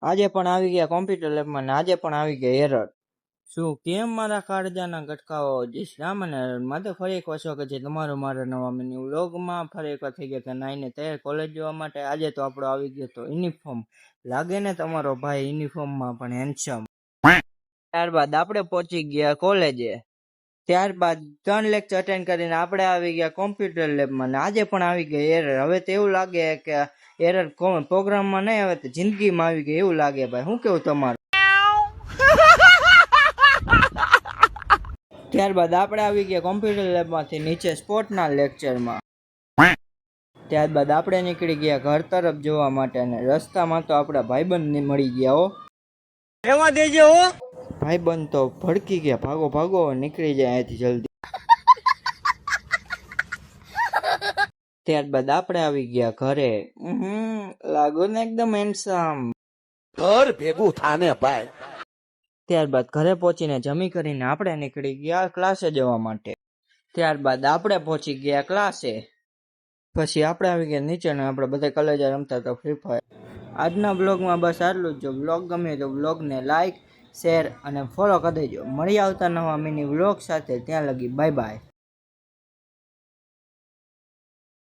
આજે પણ આવી ગયા કોમ્પ્યુટર લેબમાં ને આજે પણ આવી ગયા એરર. શું કેમ મારા કાળજાના ગટકાઓ જય શ્રી રામ અને માથે ફરી એક વખત કે છે તમારું મારા નવા મિની વ્લોગમાં ફરી એકવાર થઈ ગયા કે નાઈને તૈયાર કોલેજ જવા માટે. આજે તો આપણો આવી ગયો તો યુનિફોર્મ. લાગે ને તમારો ભાઈ યુનિફોર્મમાં પણ હેન્ડસમ. ત્યારબાદ આપણે પહોંચી ગયા કોલેજે. ત્યારબાદ 3 લેક્ચર અટેન્ડ કરીને આપણે આવી ગયા કોમ્પ્યુટર લેબમાં ને આજે પણ આવી ગઈ એરર. હવે તો એવું લાગે કે એરર પ્રોગ્રામમાં નહીં આવે તો જિંદગીમાં આવી ગઈ એવું લાગે ભાઈ. શું કેવું તમારું? ત્યારબાદ આપણે આવી ગયા કોમ્પ્યુટર લેબમાંથી નીચે સ્પોર્ટના લેક્ચરમાં. ત્યારબાદ આપણે નીકળી ગયા ઘર તરફ જવા માટે અને રસ્તામાં તો આપણા ભાઈબંધ મળી ગયા. હો એમાં દેજો હો ભાઈબંધ તો ભડકી ગયા. ભાગો ભાગો નીકળી જાય અહીંથી જલ્દી. ત્યારબાદ આપણે આવી ગયા ઘરે. લાગો ને એકદમ હેન્ડસમ. ઘર ભેગું થાને ભાઈ. ત્યારબાદ ઘરે પહોંચીને જમી કરીને આપણે નીકળી ગયા ક્લાસે જવા માટે. ત્યારબાદ આપણે પહોંચી ગયા ક્લાસે. પછી આપણે આવી ગયા નીચે ને આપણે બધા કલેજા રમતા હતા ફ્રી ફાયર. આજના બ્લોગમાં બસ આટલું જ. જો બ્લોગ ગમે તો બ્લોગને લાઈક, શેર અને ફોલો કરી દેજો. મળી આવતા નવા મિની વ્લોગ સાથે. ત્યાં લગી બાય બાય.